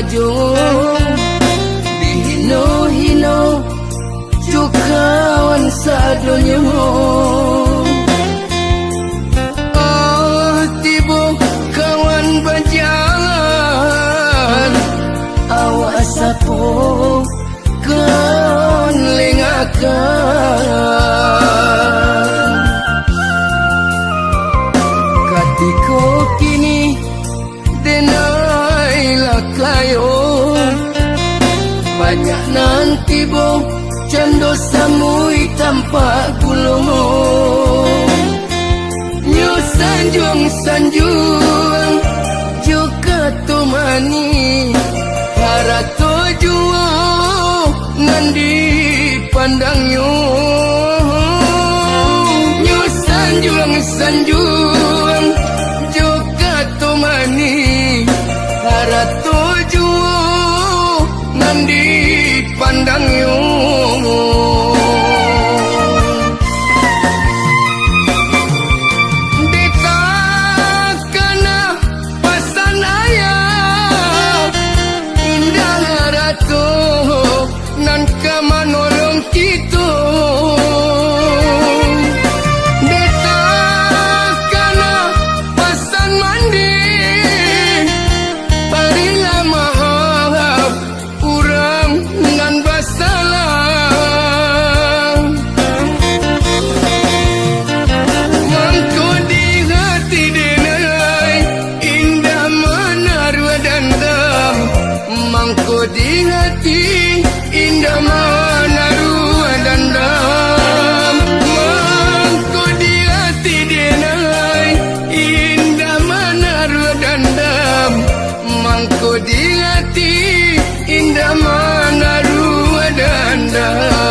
maju dihino-hino cukawan sadonyo. Oh tibo kawan berjalan awas sapo kawan lengakan. Katiko kini denailah kayo banyak nanti bo cando samui tanpa gulung. Nyo sanjung juga tumani harato juo nandi pandangyo. Nyo sanjung juga tumani harato juo nandi pandangyo. Manolong kita deta kana pasan mandi parilah maaf urang ngan basalah. Mangko di hati denai indah menaruh dandam. Mangko di hati indah menaruh dandam. Mangko di hati denai indah menaruh dandam. Mangko di hati indah menaruh dandam.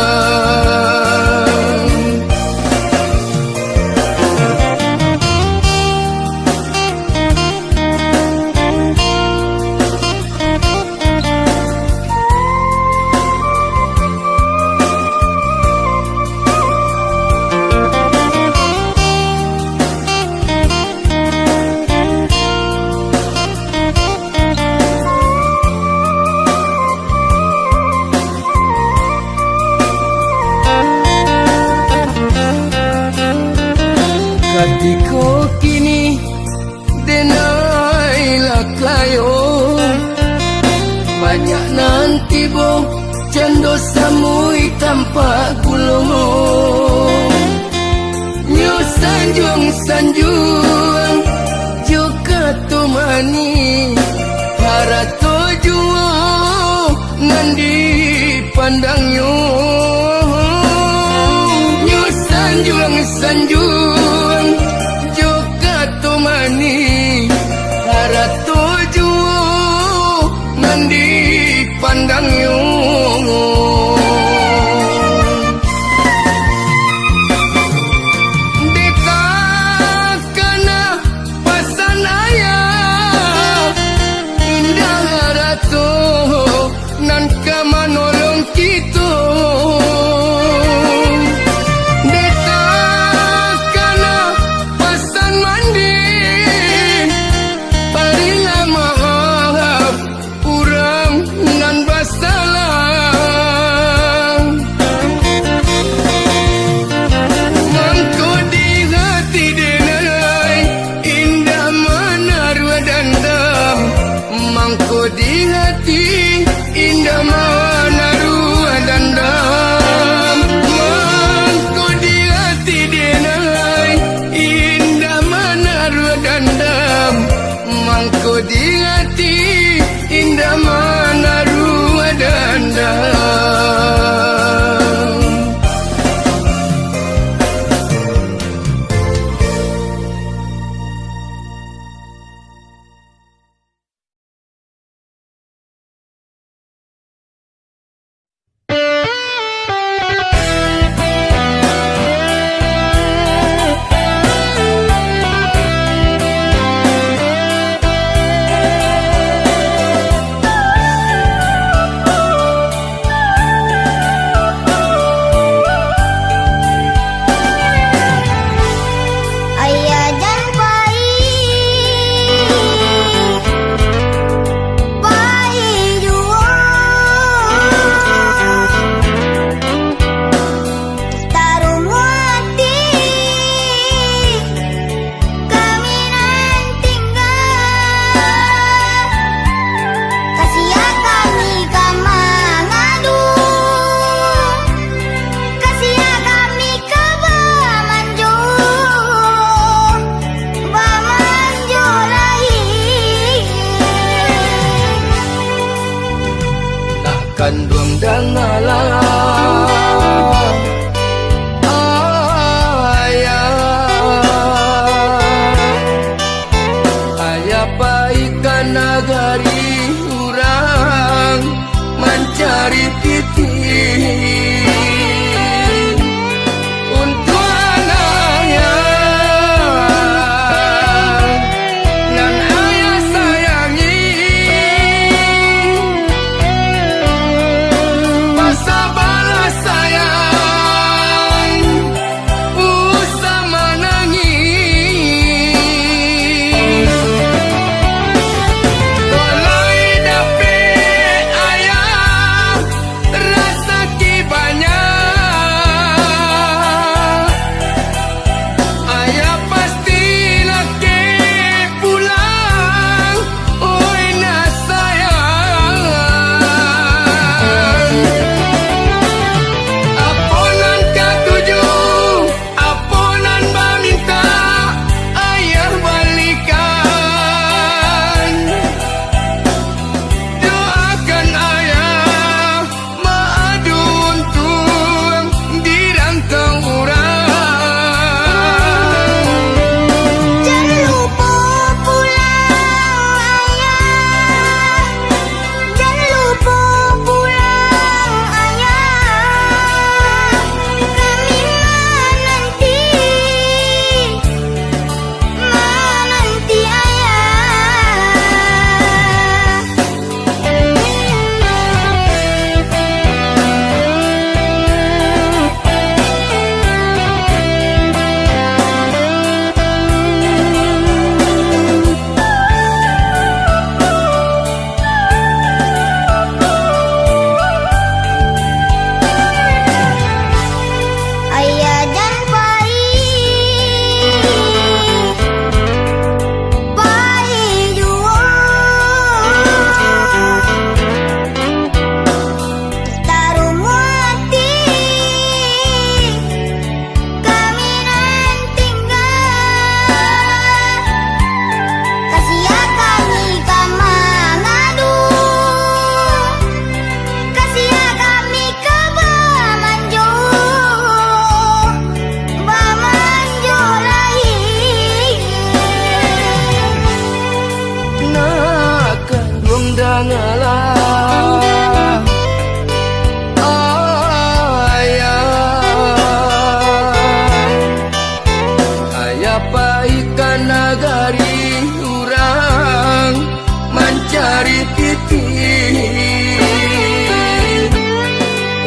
Katiko kini denailah kayo banyak nanti bo cando samui tanpa gulung. Nyo sanjung juga tumani harato juo nandi pandangyo. Nyo sanjung juga tumani harato juo nandi pandangyo. Deta kana pasan ayah indah harato nan kamanolong kita. Salah nagari urang mencari titik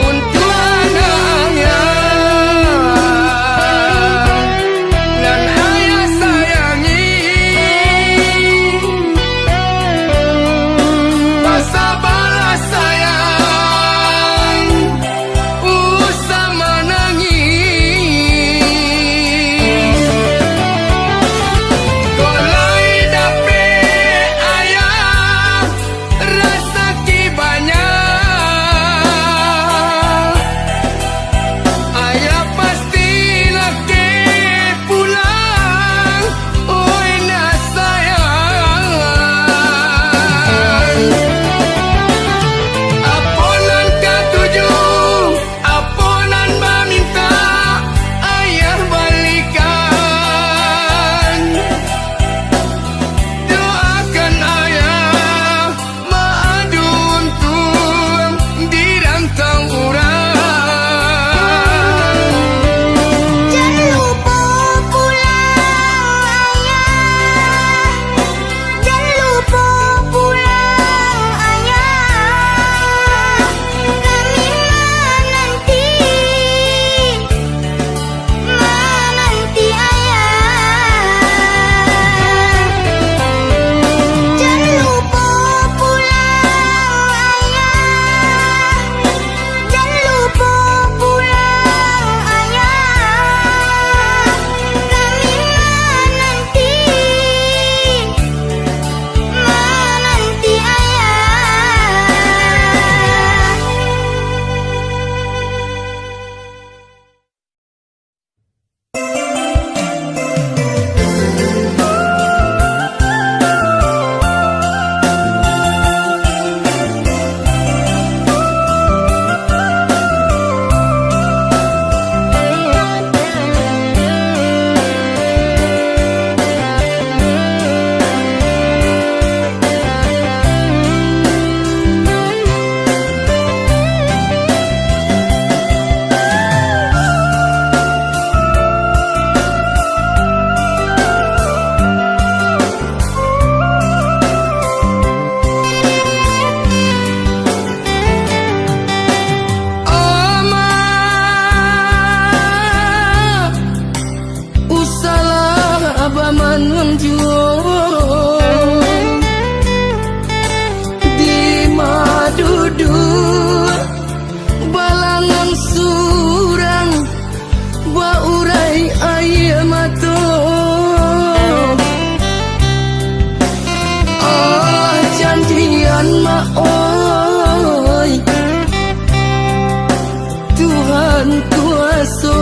untuk anaknya dan ayah sayangi. Masa balas sayang usah menangis. Kolai dapet ayah rasa banyak. Ayah pastilah ke pulang. Oi nak sayang. Aponan katuju, aponan meminta ayah balikan. Doakan ayah madu untung di rantau urang. Jangan lupa pulang ayah, jangan lupa pulang ayah. Kami menanti ayah. Jangan lupa pulang ayah, jangan lupa pulang ayah. Kami menanti Usalah abah menunjuk di madudu balangan surang baurai ayah mato. Janjian ma oi Tuhan kuasa.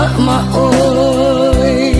mak oi.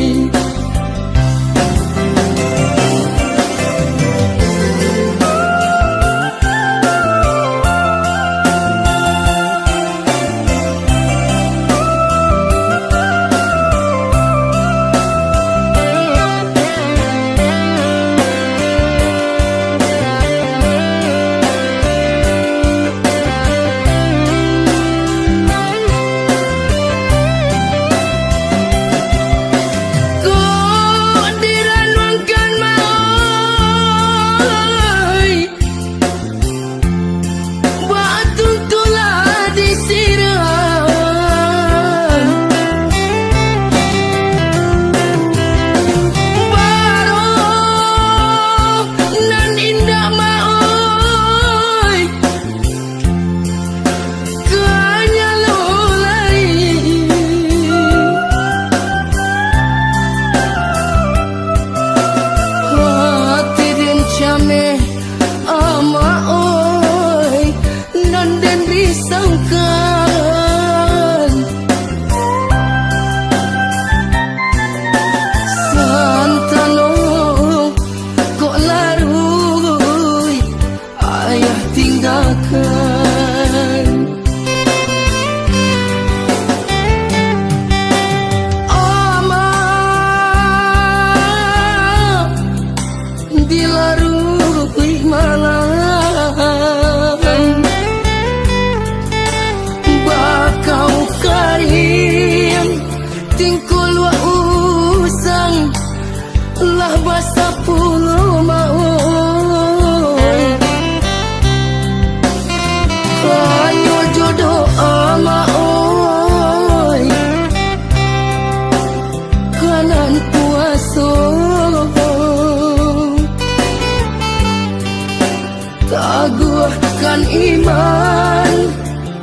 Taguhkan iman,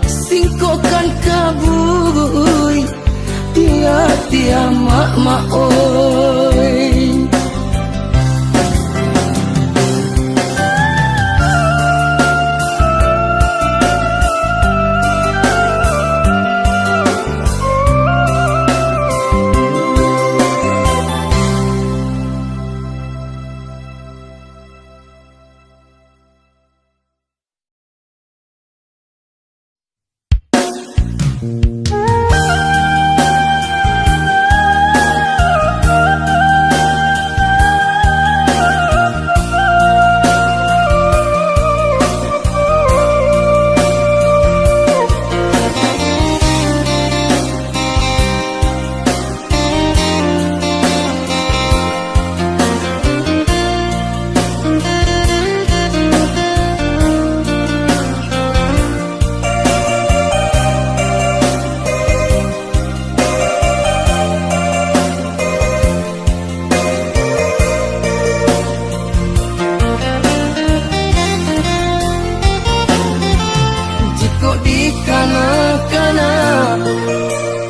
singkokan kabui, dia mak oi.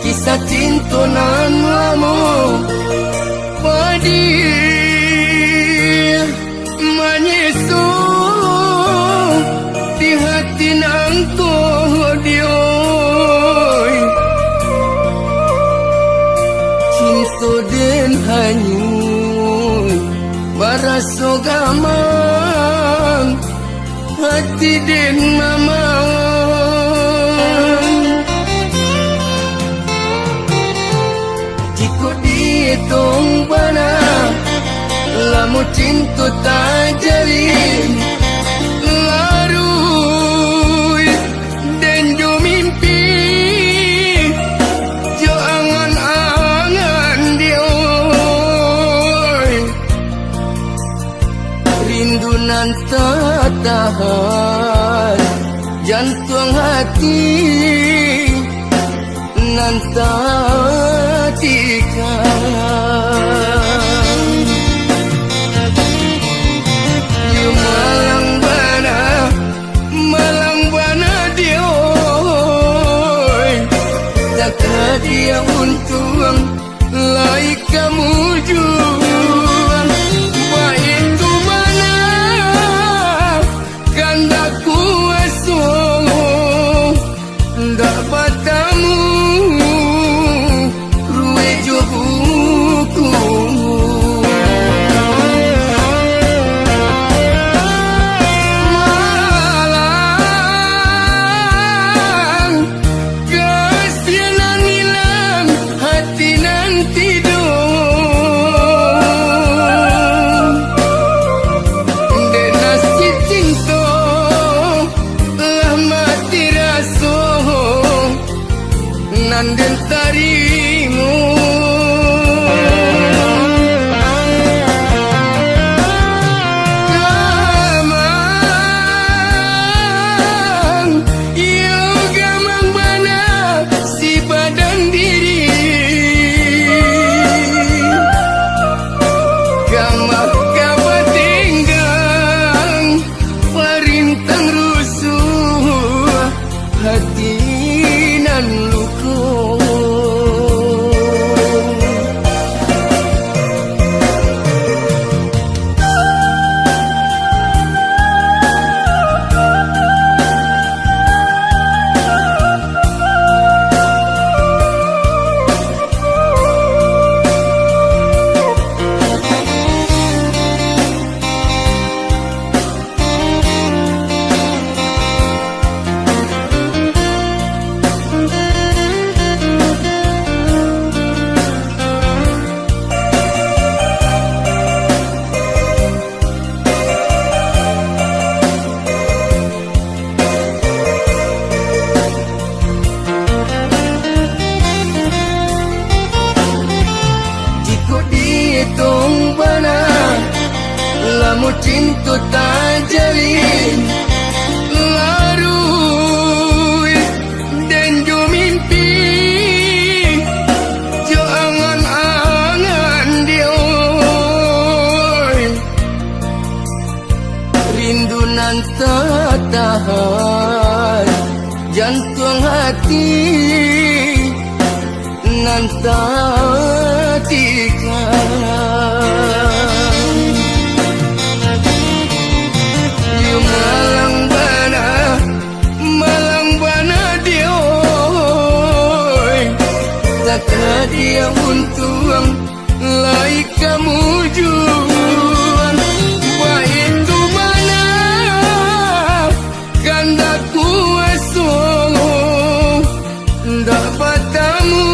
Kisah cinta nan lama padir menyesal di hati nang dioi. Cinta den hanyut baraso gamang hati den mamang. Tong bana lamu cinta tak jalin larui dan jo mimpi jo angan-angan dioi. Rindu nan tak tahan jantung hati nan tak dia untung lai kamu juang baik tu mana kanda kuasa dapat tamu tarimu. Gamang, yo gamang bana si badan diri. Gamang kabat tinggang parintang rusuh hati nan luku. Hitung bana lamu cinta tak jalin larui dan jo mimpi jo angan-angan dia rindu nan tak tahan jantung hati nan tak Dia malang bana dia takkan dia untung lai kamu juan baik tu mana kanda kuasa dapat tamu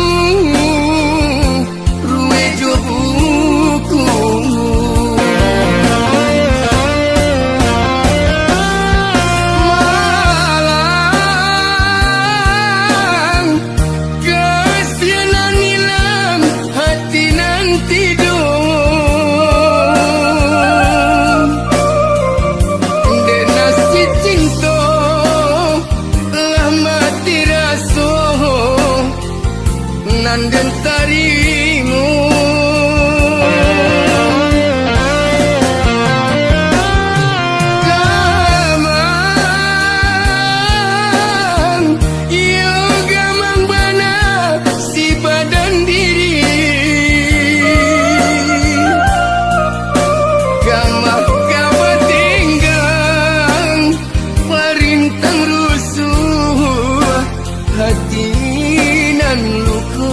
dan tarimu. Gamang, yo gamang bana si badan diri. Gamang kabat tinggang parintang rusuh hati nan luku.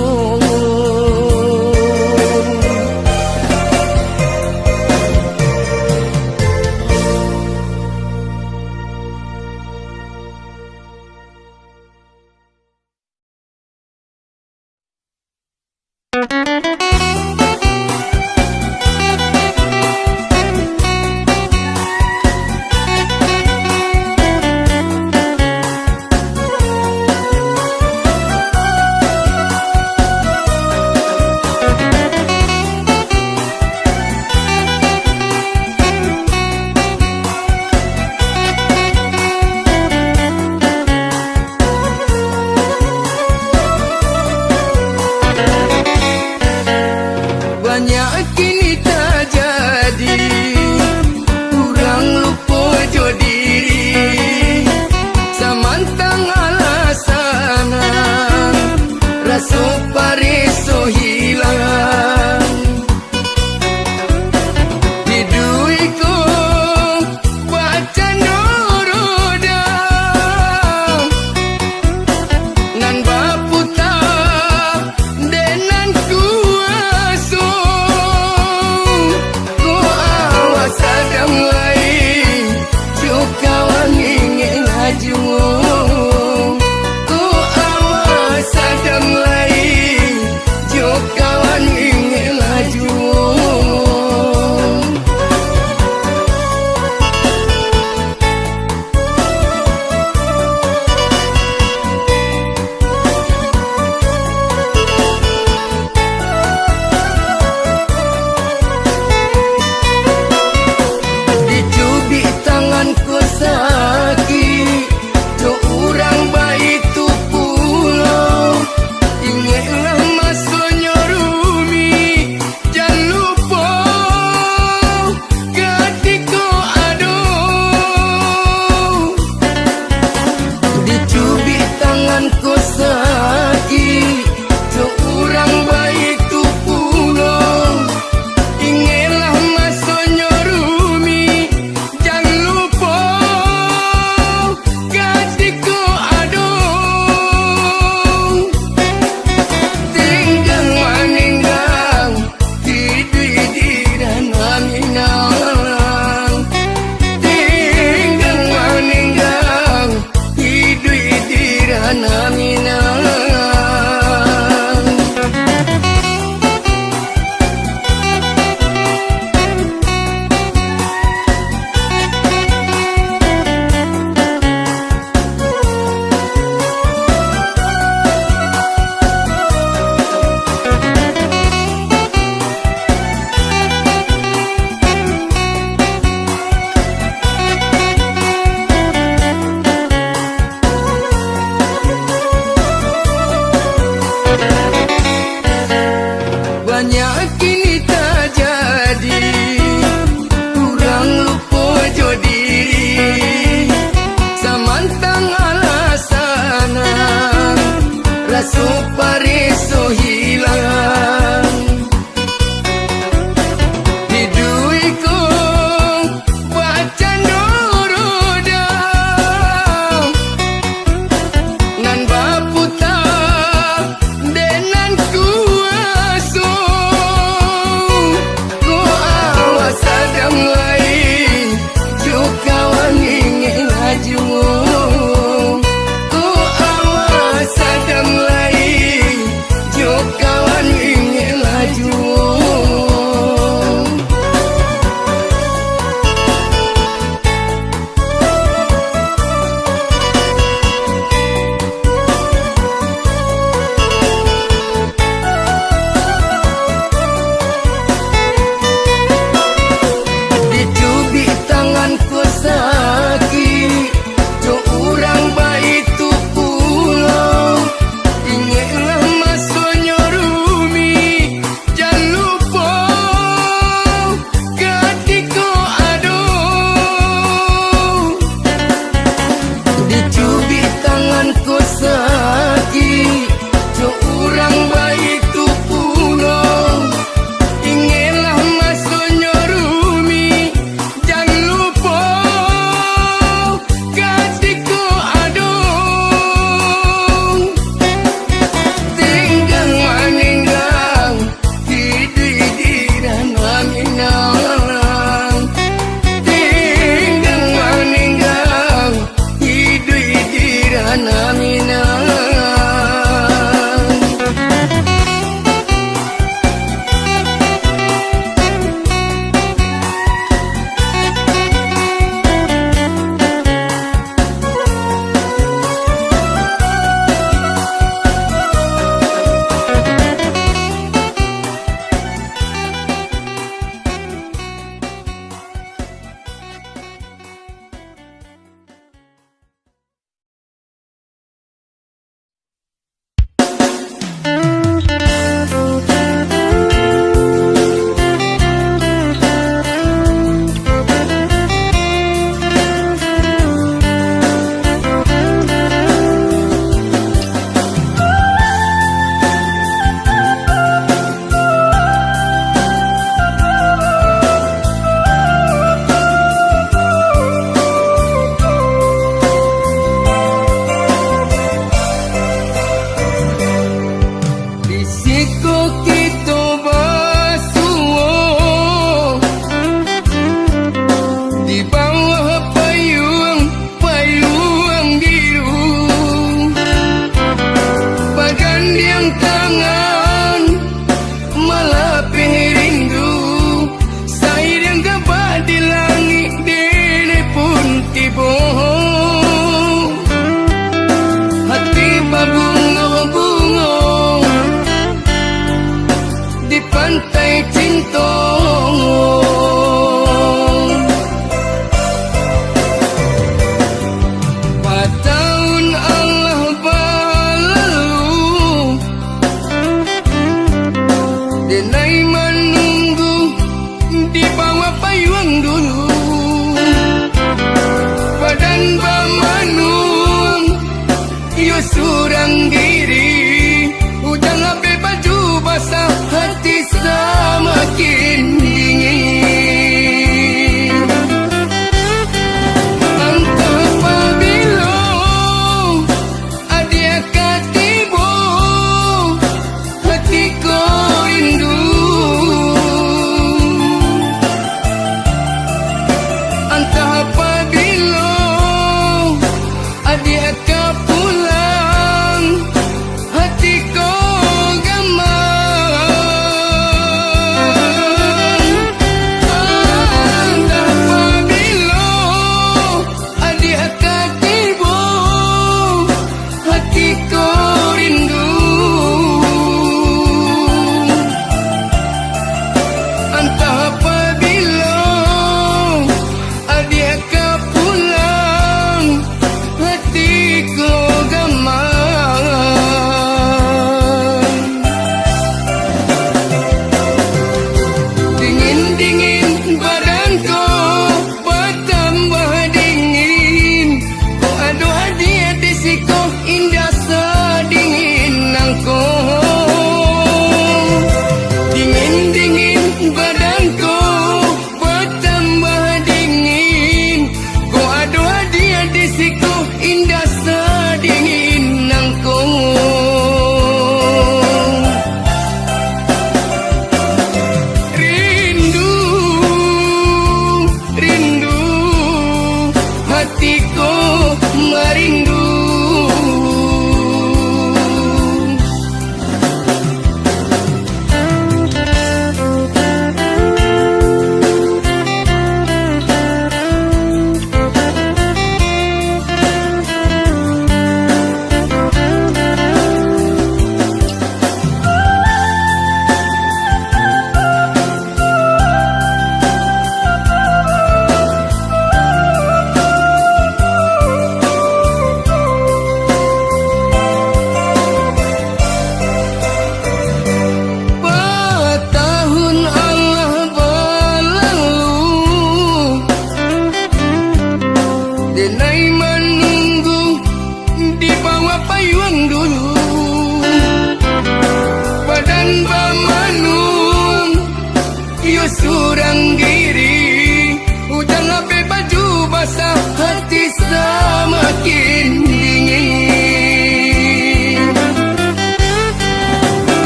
diri. Hujan sampai baju basah, hati semakin dingin.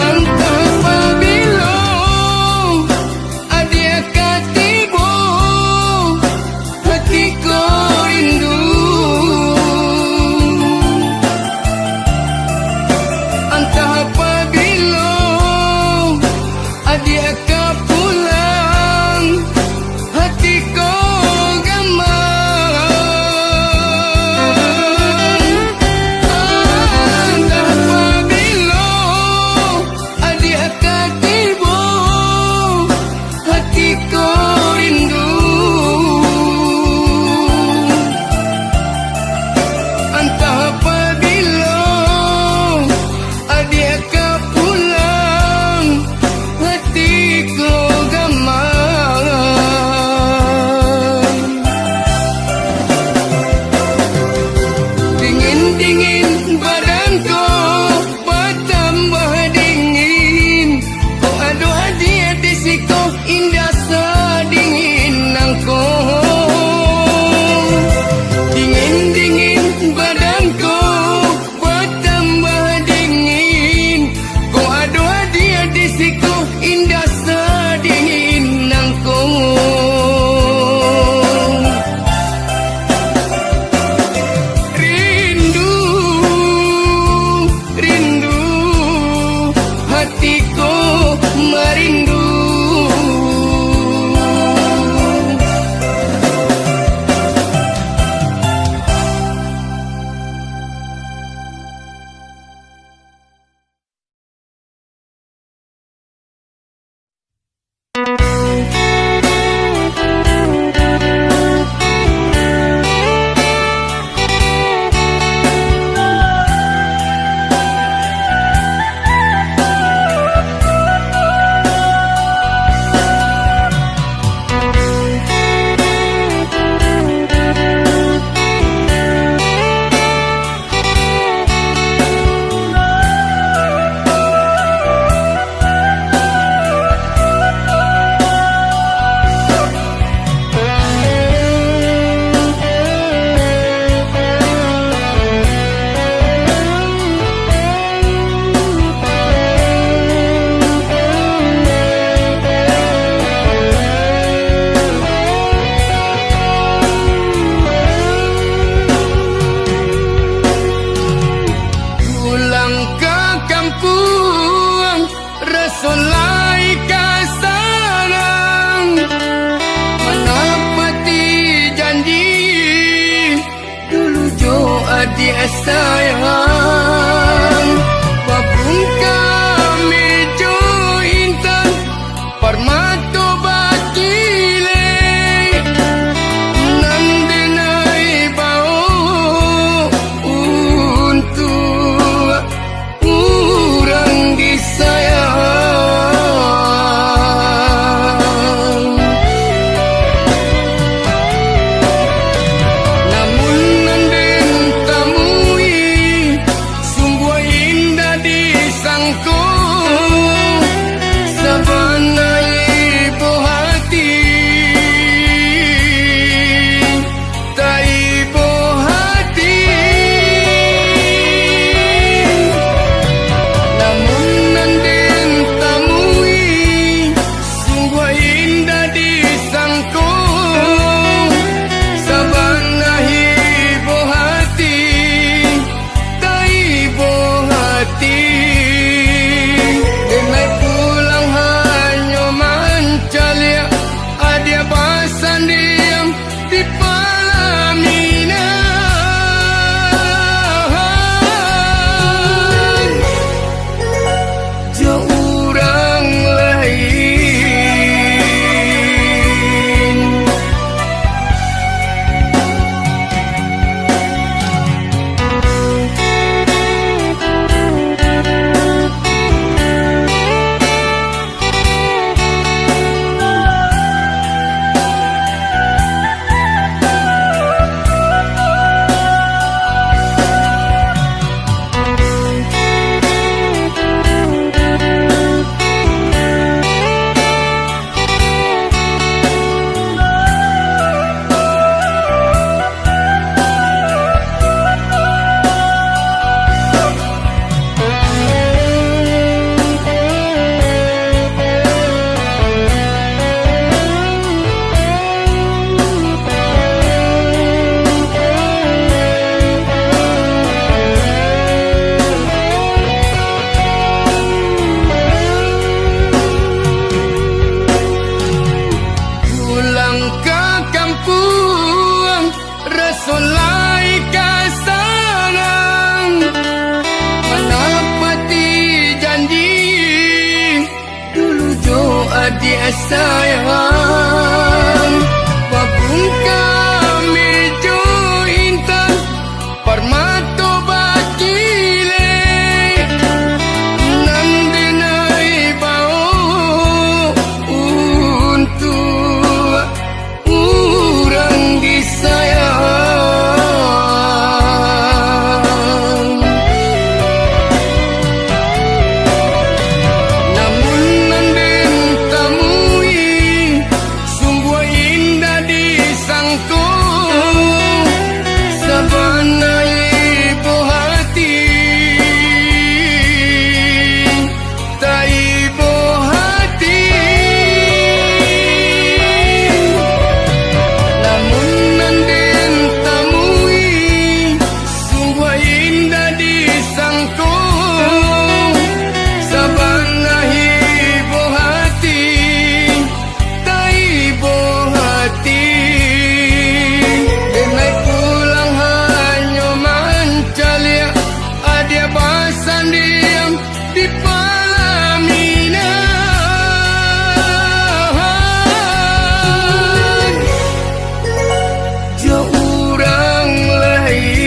Entah apabila adik akan tiba, hatiku rindu. Entah apabila adik akan pulang, hatiku entah apabila adik akan tiba, hatiku rindu. Entah apabila adik akan pulang, hatiku gamang. Dingin-dingin badanku bertambah dingin. Oh aduh hadiah di siku indah sedingin nangku. Dingin-dingin badanku bertambah dingin. Oh aduh hadiah di siku indah sedingin nangku. Rindu, rindu, hatiku merindu. Pulang ke kampung, Rasulai kasarang, menepati janji dulu jo adik sayang. Babung kami jo intan, permato bakile, nandenai bau untuk kurang disayang. Namun nanden tamui adik sayang babung kami jo intan permato bakile nandenai bau untuk urang disayang. Namun nanden tamui sungguh indah disangko sabana ibu hati tak ibu hati. Namun nanden tamui sungguh indah disangko sabana ibu hati tak ibu hati. Denai pulang hanya mancalia adia basan diam di pelaminan jo urang lain.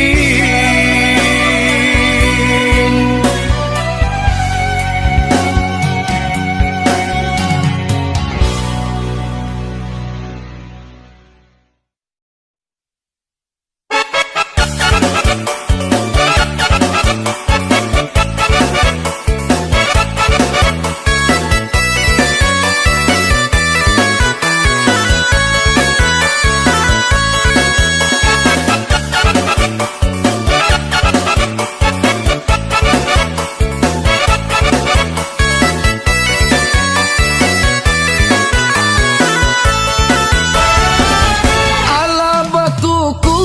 Ala batuku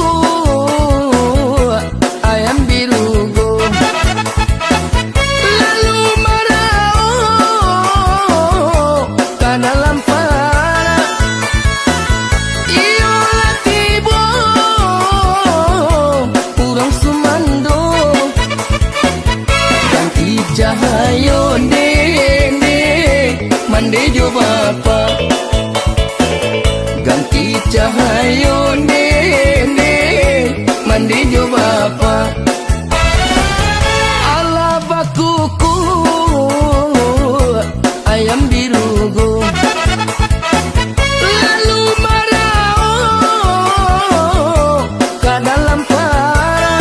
ayam birugo lalu marau ke dalam para iyo latibo urang sumando ganti cahayo dene mande jo bapa ganti cahayo nene mandi jo bapa. Ala bakuku ayam birugo lalu marau ke dalam para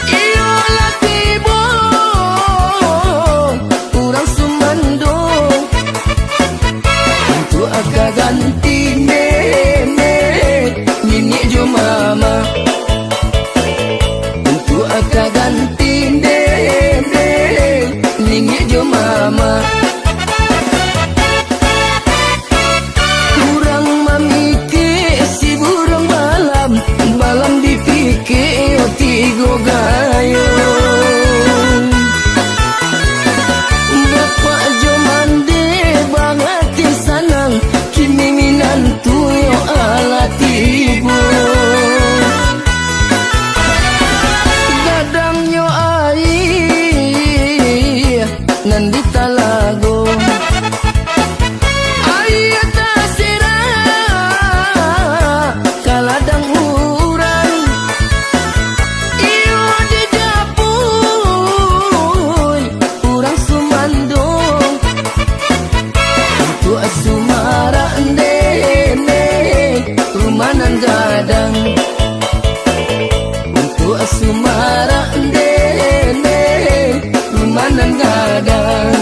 iyo latibo urang sumando untuk agak ganti nene nini jo mama untuk agak ganti nene nini jo mama. Kurang mamike si burung malam malam dipikir tigo gayo Bapak jo mande banget di sanang kimi minantu yo ala tibo gadang yo ai nandi talago ai tasira kaladang urang iyo di japuy urang sumando untuk asumara ndene rumanan gadang untuk asumara ndene rumanan gadang.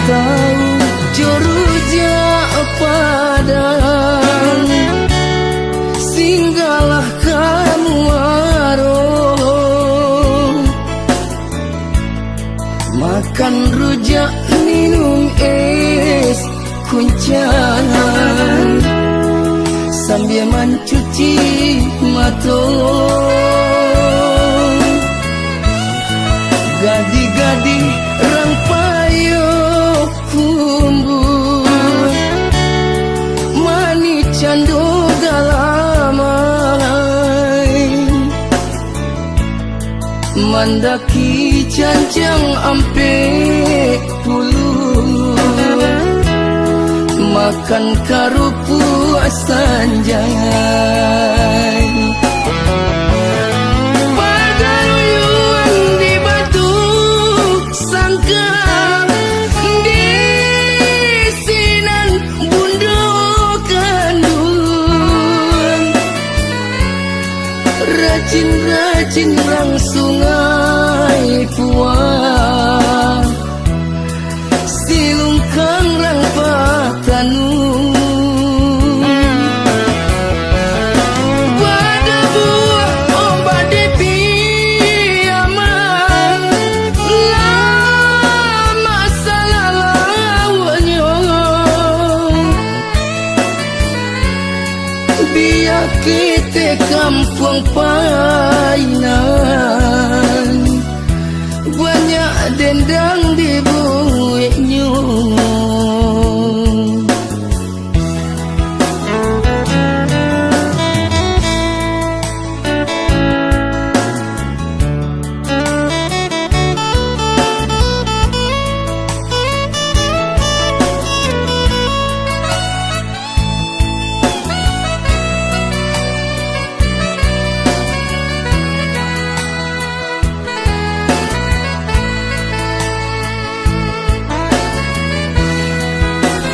tahu joruja padang, singgahlah kamu aroh, makan rujak minum es kuncangan sambil mencuci mata. Gadi-gadi rang payo kumbu, mani cando galamai, mandaki cancang ampe pulu, makan karupu sanjangan. Pagaruyuan di batu sangkar, di sinan bundo kandun, rajin-rajin rang sungai puang, silungkang rang patanu. Pada buah ombak di piaman, lama salah lawannya, biar kita kampung painan, banyak dendang di buiknya.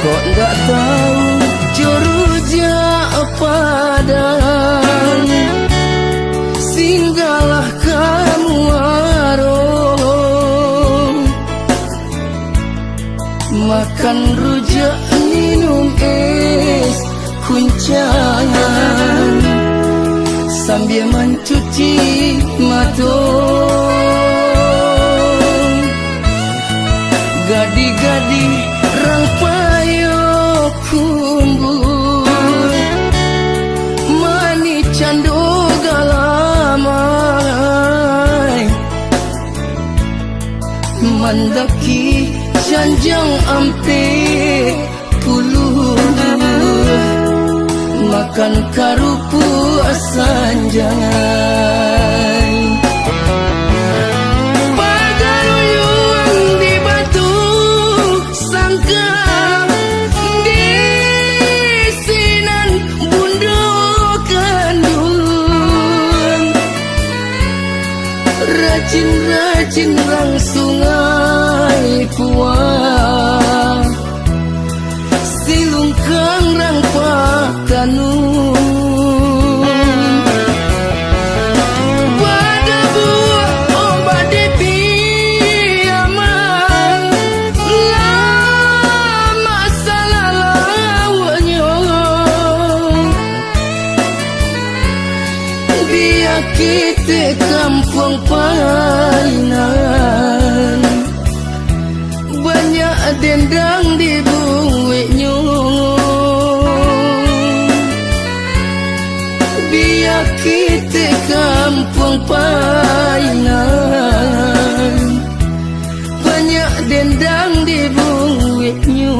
Kok nggak tahu joruja padang, singgahlah kamu aroh, makan rujak minum es kuncangan sambil mencuci mata. Gadi-gadi rang payo kumbu, mani cando galamai, mandaki janjang ampe puluh, makan karupu sanjangan. Pagaruyuan di batu sangkar, di sinan bundo kandun, rajin-rajin rang sungai puang, silungkang rang patanu. Pada buah ombak di piaman, lama salah lawannya, biar kita kampung painan, banyak dendang di buiknya. Biar kita kampung painan, banyak dendang di buiknya.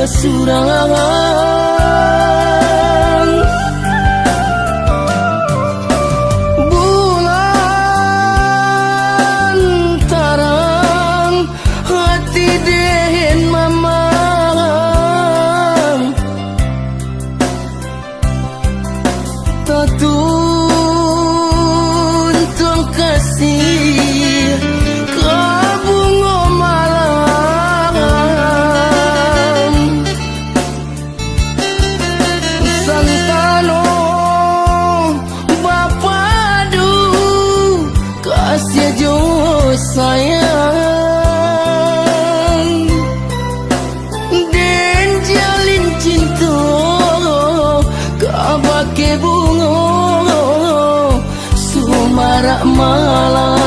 kesurangan. Bulan tarang hati dehen mamang, tatun tuang kasih kabungo malam. Santano bapadu kasih jo sayang, den jalin cinta kabake bungo sumarak malam.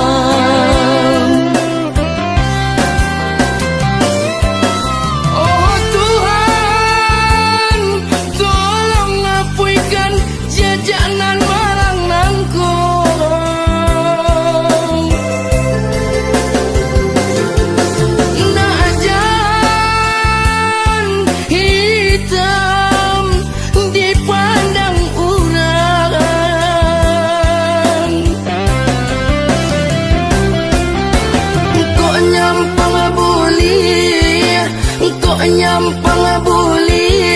Oh Tuhan, tolong ngapuikan jajanan marang nangkong. Najan hitam dipandang urang, kok nyampang buli, kok nyampang buli,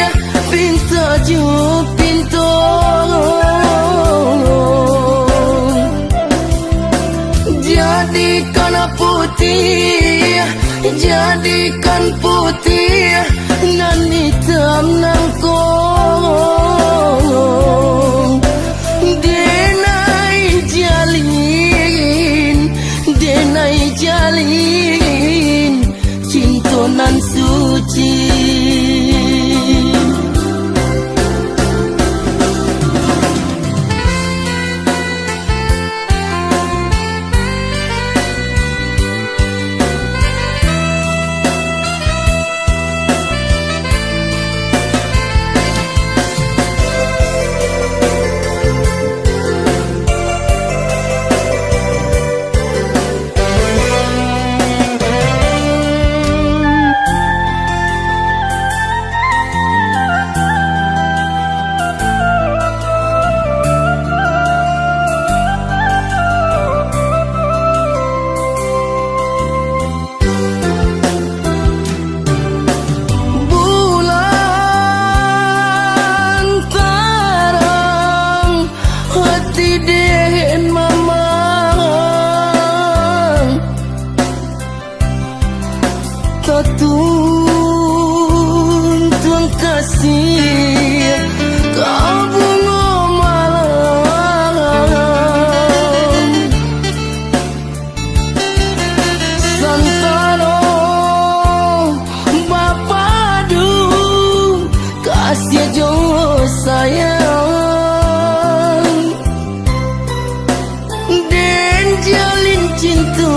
pinta ju pintu. Jadikan putih, jadikan putih, nan hitam nangkong. Denai jalin, denai jalin, cinta nan suci. Bulan tarang hati dehen mamang, tatun tuang kasih kabungo malam. Santano bapadu kasih jo sayang, den jalin cinta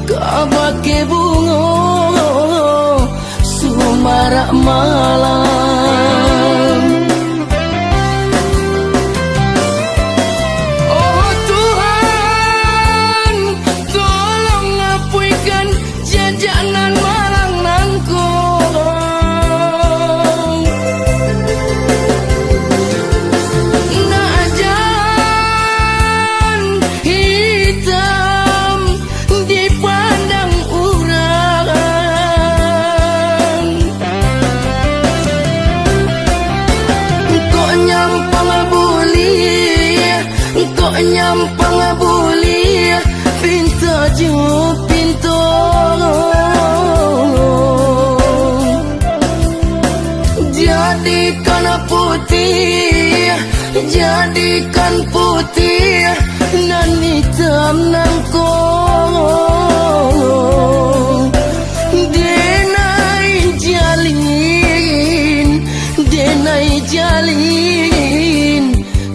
kabake bungo sumarak malam. Oh Tuhan, tolong ngapuikan jajanan marang nangkong. Najan hitam dipandang urang, kok nyampang buli, kok nyampang buli, pinta ju pintu. Jadikan putih, jadikan putih, nan hitam nangkong. Denai jalin, denai jalin,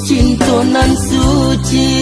cinta nan suci.